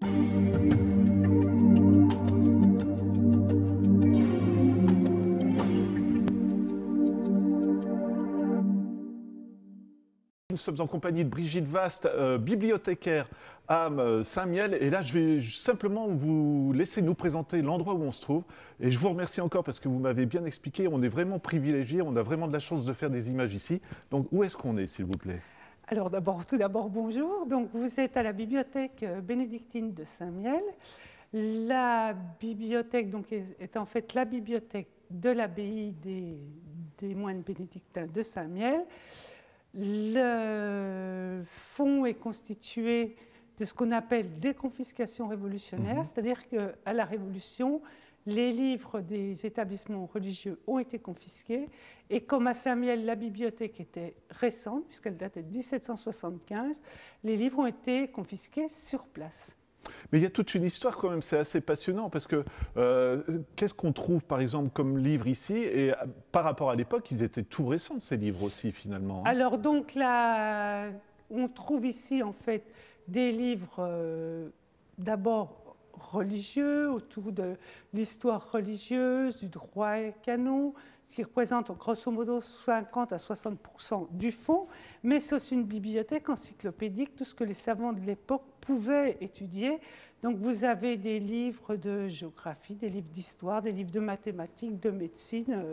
Nous sommes en compagnie de Brigitte Vaste, bibliothécaire à Saint-Mihiel. Et là, je vais simplement vous laisser nous présenter l'endroit où on se trouve. Et je vous remercie encore parce que vous m'avez bien expliqué. On est vraiment privilégiés. On a vraiment de la chance de faire des images ici. Donc, où est-ce qu'on est, s'il vous plaît? Alors, tout d'abord, bonjour. Donc, vous êtes à la bibliothèque bénédictine de Saint-Mihiel. La bibliothèque donc, est en fait la bibliothèque de l'abbaye des moines bénédictins de Saint-Mihiel. Le fonds est constitué de ce qu'on appelle des confiscations révolutionnaires, c'est-à-dire qu'à la Révolution, les livres des établissements religieux ont été confisqués, et comme à Saint-Mihiel, la bibliothèque était récente, puisqu'elle datait de 1775, les livres ont été confisqués sur place. Mais il y a toute une histoire quand même, c'est assez passionnant parce que qu'est-ce qu'on trouve par exemple comme livre ici et par rapport à l'époque, ils étaient tout récents ces livres aussi finalement. Hein. Alors donc là, on trouve ici en fait des livres d'abord religieux, autour de l'histoire religieuse, du droit canon, ce qui représente grosso modo 50 à 60% du fonds, mais c'est aussi une bibliothèque encyclopédique, tout ce que les savants de l'époque pouvaient étudier. Donc vous avez des livres de géographie, des livres d'histoire, des livres de mathématiques, de médecine,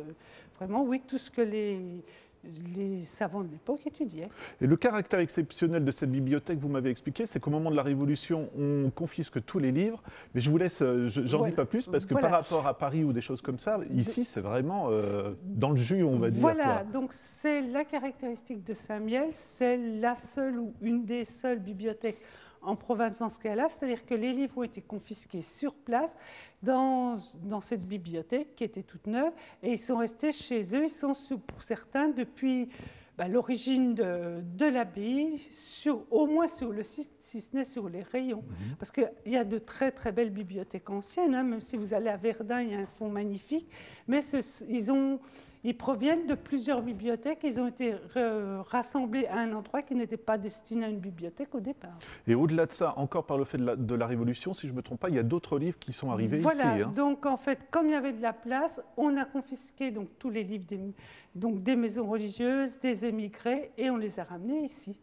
vraiment oui, tout ce que les savants de l'époque étudiaient. Et le caractère exceptionnel de cette bibliothèque, vous m'avez expliqué, c'est qu'au moment de la Révolution, on confisque tous les livres. Mais je vous laisse, j'en dis pas plus, parce que par rapport à Paris ou des choses comme ça, ici, c'est vraiment dans le jus, on va dire. Voilà, donc c'est la caractéristique de Saint-Mihiel, c'est la seule ou une des seules bibliothèques en province dans ce cas-là, c'est-à-dire que les livres ont été confisqués sur place dans cette bibliothèque qui était toute neuve et ils sont restés chez eux, ils sont pour certains depuis l'origine de l'abbaye, au moins sur le site, si ce n'est sur les rayons. Parce qu'il y a de très très belles bibliothèques anciennes, hein, même si vous allez à Verdun, il y a un fonds magnifique, mais ils proviennent de plusieurs bibliothèques, ils ont été rassemblés à un endroit qui n'était pas destiné à une bibliothèque au départ. Et au-delà de ça, encore par le fait de la Révolution, si je ne me trompe pas, il y a d'autres livres qui sont arrivés ici. Voilà, hein. donc en fait, comme il y avait de la place, on a confisqué donc, tous les livres des maisons religieuses, des émigrés, et on les a ramenés ici.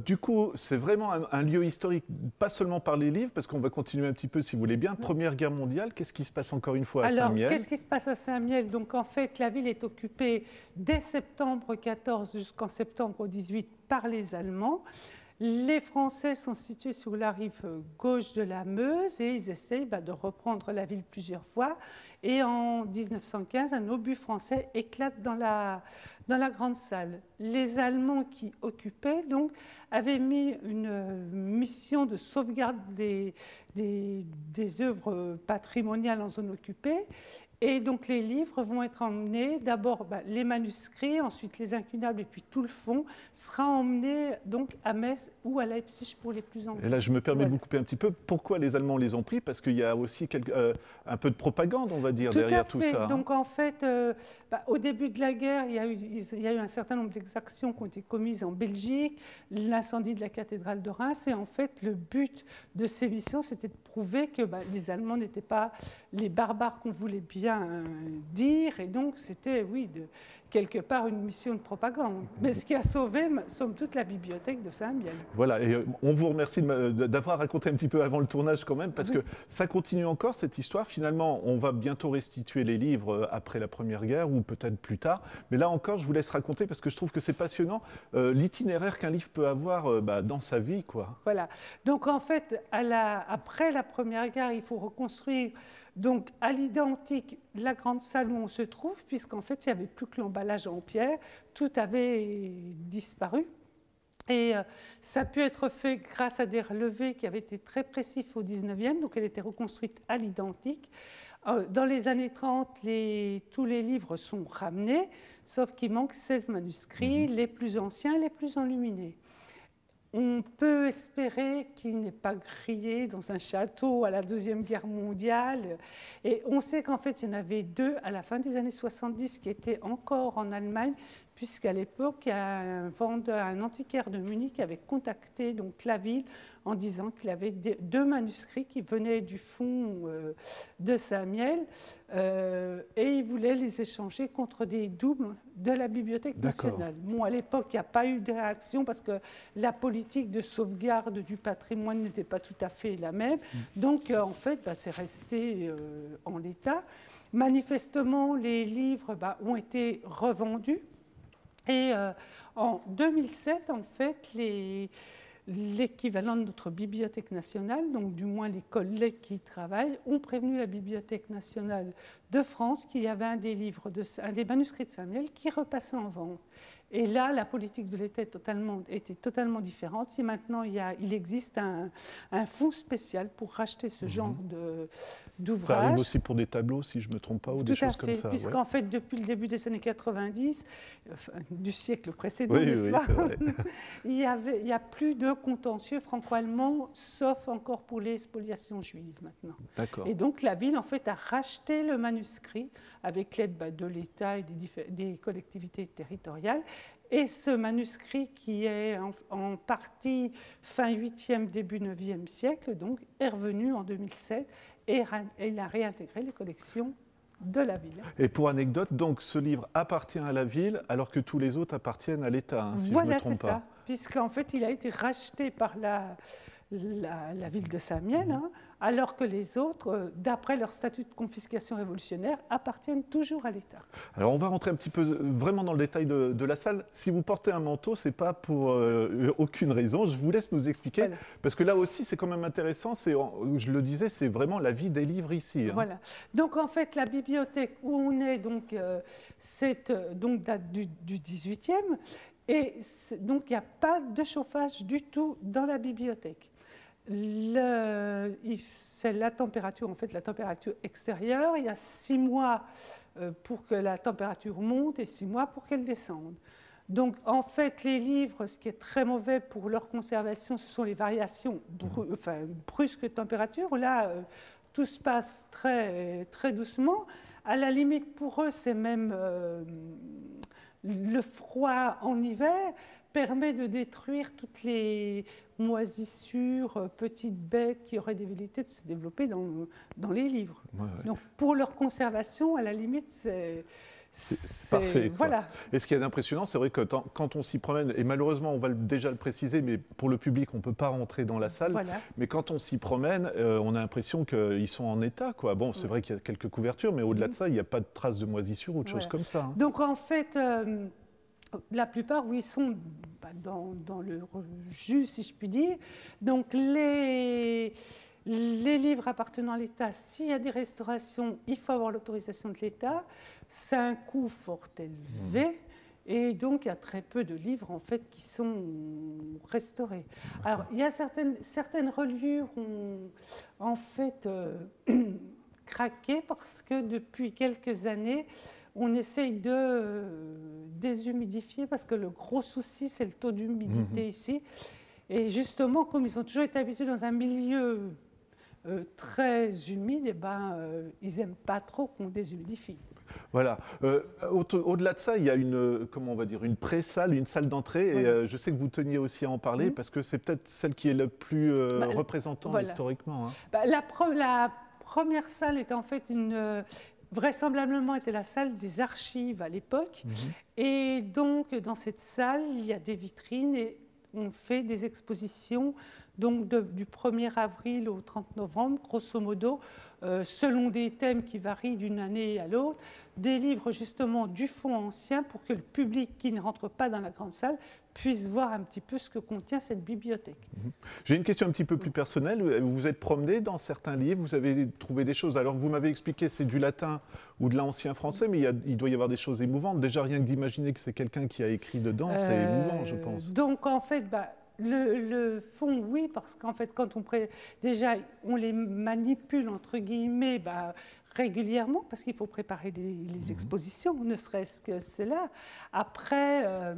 Du coup, c'est vraiment un lieu historique, pas seulement par les livres, parce qu'on va continuer un petit peu si vous voulez bien. Première Guerre mondiale, qu'est-ce qui se passe encore une fois à Saint-Mihiel? Qu'est-ce qui se passe à Saint-Mihiel? Donc en fait, la ville est occupée dès septembre 14 jusqu'en septembre 18 par les Allemands. Les Français sont situés sur la rive gauche de la Meuse et ils essayent de reprendre la ville plusieurs fois. Et en 1915, un obus français éclate dans la grande salle. Les Allemands qui occupaient donc, avaient mis une mission de sauvegarde des œuvres patrimoniales en zone occupée. Et donc les livres vont être emmenés, d'abord les manuscrits, ensuite les incunables et puis tout le fond sera emmené donc à Metz ou à Leipzig pour les plus anciens. Et là, je me permets de vous couper un petit peu. Pourquoi les Allemands les ont pris? Parce qu'il y a aussi un peu de propagande, on va dire, derrière tout ça. Donc en fait, au début de la guerre, il y a eu un certain nombre d'exactions qui ont été commises en Belgique, l'incendie de la cathédrale de Reims, et en fait, le but de ces missions, c'était de prouver que les Allemands n'étaient pas les barbares qu'on voulait bien dire, et donc c'était, oui, quelque part une mission de propagande. Mais ce qui a sauvé, somme toute, la bibliothèque de Saint-Mihiel. Voilà, et on vous remercie d'avoir raconté un petit peu avant le tournage quand même, parce que ça continue encore cette histoire. Finalement, on va bientôt restituer les livres après la Première Guerre, ou peut-être plus tard. Mais là encore, je vous laisse raconter, parce que je trouve que c'est passionnant, l'itinéraire qu'un livre peut avoir dans sa vie, quoi. Voilà, donc en fait, après la Première Guerre, il faut reconstruire donc à l'identique la grande salle où on se trouve, puisqu'en fait, il n'y avait plus que l'emballage en pierre, tout avait disparu. Et ça a pu être fait grâce à des relevés qui avaient été très précis au 19e, donc elle était reconstruite à l'identique. Dans les années 30, tous les livres sont ramenés, sauf qu'il manque 16 manuscrits, les plus anciens, les plus enluminés. On peut espérer qu'il n'est pas grillé dans un château à la Deuxième Guerre mondiale. Et on sait qu'en fait, il y en avait deux à la fin des années 70 qui étaient encore en Allemagne, puisqu'à l'époque, il y a un antiquaire de Munich qui avait contacté donc, la ville en disant qu'il avait deux manuscrits qui venaient du fond de Saint-Miel et il voulait les échanger contre des doubles de la Bibliothèque nationale. Bon, à l'époque, il n'y a pas eu de réaction parce que la politique de sauvegarde du patrimoine n'était pas tout à fait la même. Donc, en fait, c'est resté en l'état. Manifestement, les livres ont été revendus. Et en 2007, en fait, l'équivalent de notre Bibliothèque nationale, donc du moins les collègues qui y travaillent, ont prévenu la Bibliothèque nationale de France qu'il y avait un des manuscrits de Saint-Miel qui repassait en vente. Et là, la politique de l'État était totalement différente. Et maintenant, il existe un fonds spécial pour racheter ce genre d'ouvrages. Ça arrive aussi pour des tableaux, si je ne me trompe pas, ou des choses comme ça. Puisqu'en fait, depuis le début des années 90, du siècle précédent, n'est-ce pas, il n'y a plus de contentieux franco-allemand, sauf encore pour les spoliations juives maintenant. Et donc, la ville, en fait, a racheté le manuscrit avec l'aide de l'État et des collectivités territoriales. Et ce manuscrit, qui est en partie fin 8e, début 9e siècle, donc, est revenu en 2007 et il a réintégré les collections de la ville. Et pour anecdote, donc, ce livre appartient à la ville alors que tous les autres appartiennent à l'État, si je ne me trompe pas. Voilà, c'est ça, puisqu'en fait, il a été racheté par la ville de Saint-Miel, alors que les autres, d'après leur statut de confiscation révolutionnaire, appartiennent toujours à l'État. Alors on va rentrer un petit peu vraiment dans le détail de la salle. Si vous portez un manteau, ce n'est pas pour aucune raison. Je vous laisse nous expliquer, parce que là aussi c'est quand même intéressant. Je le disais, c'est vraiment la vie des livres ici. Voilà. Donc en fait, la bibliothèque où on est, donc, date du 18e, et donc il n'y a pas de chauffage du tout dans la bibliothèque. C'est la température, en fait, la température extérieure. Il y a 6 mois pour que la température monte et 6 mois pour qu'elle descende. Donc, en fait, les livres, ce qui est très mauvais pour leur conservation, ce sont les variations brusques de température. Là, tout se passe très, très doucement. À la limite, pour eux, c'est même le froid en hiver permet de détruire toutes les moisissures, petites bêtes qui auraient des velléités de se développer dans les livres. Donc, pour leur conservation, à la limite, c'est parfait. Voilà. Et ce qui est impressionnant, c'est vrai que quand on s'y promène, et malheureusement, on va déjà le préciser, mais pour le public, on ne peut pas rentrer dans la salle, mais quand on s'y promène, on a l'impression qu'ils sont en état, quoi. Bon, c'est vrai qu'il y a quelques couvertures, mais au-delà de ça, il n'y a pas de traces de moisissure ou de choses comme ça. Donc, en fait, la plupart, ils sont dans le jus, si je puis dire. Donc, les livres appartenant à l'État, s'il y a des restaurations, il faut avoir l'autorisation de l'État. C'est un coût fort élevé. Et donc, il y a très peu de livres, en fait, qui sont restaurés. Alors, il y a certaines reliures ont, en fait, craqué parce que depuis quelques années, on essaye de déshumidifier parce que le gros souci, c'est le taux d'humidité ici. Et justement, comme ils ont toujours été habitués dans un milieu très humide, ils n'aiment pas trop qu'on déshumidifie. Voilà. Au-delà de ça, il y a une pré-salle, une salle d'entrée. Et je sais que vous teniez aussi à en parler parce que c'est peut-être celle qui est la plus représentante historiquement. La première salle est en fait vraisemblablement était la salle des archives à l'époque. Et donc, dans cette salle, il y a des vitrines et on fait des expositions donc du 1er avril au 30 novembre, grosso modo, selon des thèmes qui varient d'une année à l'autre, des livres justement du fonds ancien pour que le public qui ne rentre pas dans la grande salle puisse voir un petit peu ce que contient cette bibliothèque. J'ai une question un petit peu plus personnelle. Vous vous êtes promené dans certains livres, vous avez trouvé des choses. Alors vous m'avez expliqué c'est du latin ou de l'ancien français, mais il doit y avoir des choses émouvantes. Déjà rien que d'imaginer que c'est quelqu'un qui a écrit dedans, c'est émouvant, je pense. Donc en fait, le fond, oui, parce qu'en fait, quand déjà on les manipule entre guillemets régulièrement, parce qu'il faut préparer les expositions, ne serait-ce que cela. Après,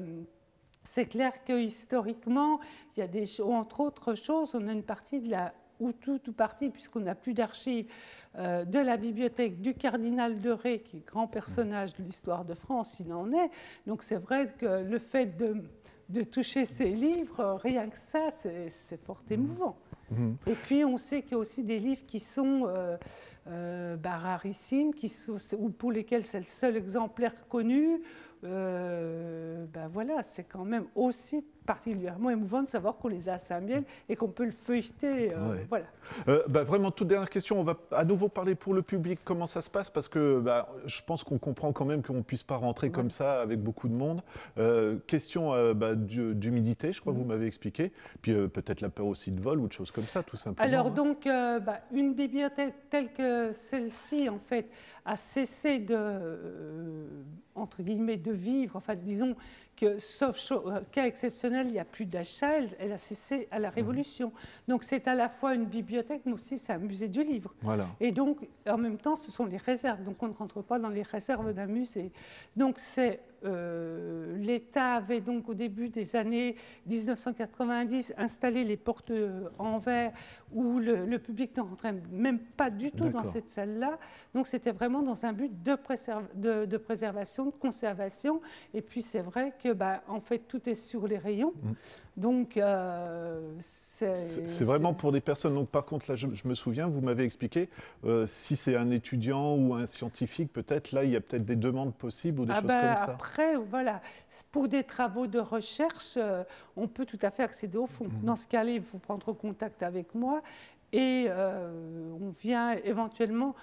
c'est clair que historiquement, il y a entre autres choses, on a une partie ou tout ou partie, puisqu'on n'a plus d'archives, de la bibliothèque du cardinal de Ré, qui est grand personnage de l'histoire de France, il en est. Donc c'est vrai que le fait de toucher ces livres, rien que ça, c'est fort émouvant. Et puis on sait qu'il y a aussi des livres qui sont rarissimes, ou pour lesquels c'est le seul exemplaire connu. Voilà, c'est quand même aussi particulièrement émouvant de savoir qu'on les a à Saint-Miel et qu'on peut le feuilleter. Voilà. Vraiment, toute dernière question, on va à nouveau parler pour le public, comment ça se passe, parce que je pense qu'on comprend quand même qu'on ne puisse pas rentrer comme ça avec beaucoup de monde. Question d'humidité, je crois que vous m'avez expliqué, puis peut-être la peur aussi de vol ou de choses comme ça, tout simplement. Alors donc, une bibliothèque telle que celle-ci, en fait, a cessé entre guillemets, de vivre, enfin disons que sauf cas exceptionnel, il n'y a plus d'achat, elle a cessé à la Révolution. Donc c'est à la fois une bibliothèque, mais aussi c'est un musée du livre. Voilà. Et donc en même temps, ce sont les réserves, donc on ne rentre pas dans les réserves d'un musée. Donc l'État avait donc au début des années 1990 installé les portes en verre où le public ne rentrait même pas du tout dans cette salle-là. Donc c'était vraiment dans un but de préservation, de conservation. Et puis c'est vrai que en fait tout est sur les rayons. Donc c'est vraiment pour des personnes. Donc par contre là, je me souviens, vous m'avez expliqué si c'est un étudiant ou un scientifique, peut-être là il y a peut-être des demandes possibles ou des choses comme ça. Après voilà, pour des travaux de recherche, on peut tout à fait accéder au fond. Dans ce cas-là, il faut prendre contact avec moi et on vient éventuellement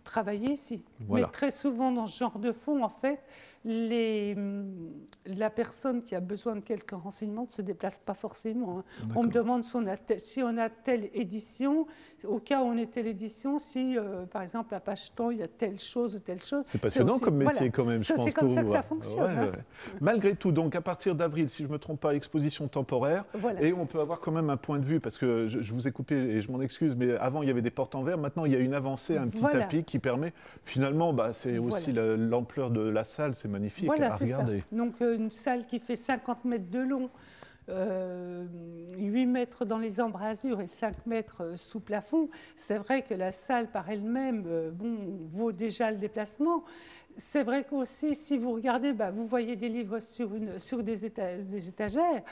travailler ici. Voilà. Mais très souvent dans ce genre de fonds, en fait, la personne qui a besoin de quelques renseignements ne se déplace pas forcément. On me demande si on a telle édition, au cas où on est telle édition, si par exemple à page temps il y a telle chose ou telle chose. C'est passionnant aussi, comme métier quand même. C'est comme ça que ça fonctionne. Malgré tout, donc à partir d'avril, si je ne me trompe pas, exposition temporaire, et on peut avoir quand même un point de vue, parce que je vous ai coupé et je m'en excuse, mais avant il y avait des portes en verre, maintenant il y a une avancée, un petit tapis qui permet, finalement, c'est aussi l'ampleur de la salle, c'est magnifique à regarder. Ça. Donc une salle qui fait 50 mètres de long, 8 mètres dans les embrasures et 5 mètres sous plafond. C'est vrai que la salle par elle-même vaut déjà le déplacement. C'est vrai qu'aussi, si vous regardez, vous voyez des livres sur des étagères.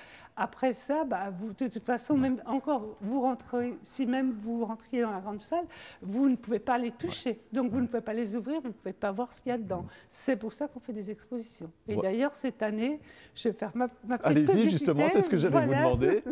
Après ça, de toute façon, même encore, si même vous rentriez dans la grande salle, vous ne pouvez pas les toucher. Donc, vous ne pouvez pas les ouvrir, vous ne pouvez pas voir ce qu'il y a dedans. C'est pour ça qu'on fait des expositions. Et d'ailleurs, cette année, je vais faire ma petite publicité. Allez-y, justement, c'est ce que j'allais vous demander.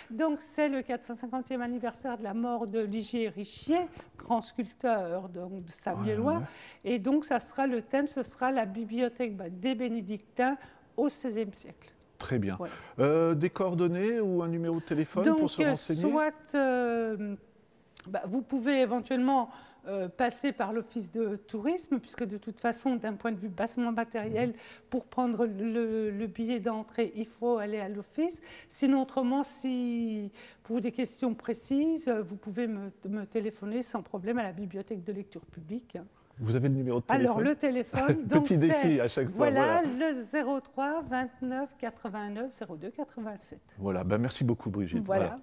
Donc, c'est le 450e anniversaire de la mort de Ligier Richier, grand sculpteur de Saint-Miellois. Et donc, le thème, ce sera la bibliothèque des Bénédictins au XVIe siècle. Très bien. Voilà. Des coordonnées ou un numéro de téléphone pour se renseigner? Soit vous pouvez éventuellement passer par l'office de tourisme, puisque de toute façon, d'un point de vue bassement matériel, pour prendre le billet d'entrée, il faut aller à l'office. Sinon, autrement, pour des questions précises, vous pouvez me téléphoner sans problème à la bibliothèque de lecture publique. Vous avez le numéro de téléphone? Alors, le téléphone, donc petit défi à chaque fois. Voilà, le 03 29 89 02 87. Voilà, merci beaucoup Brigitte. Voilà.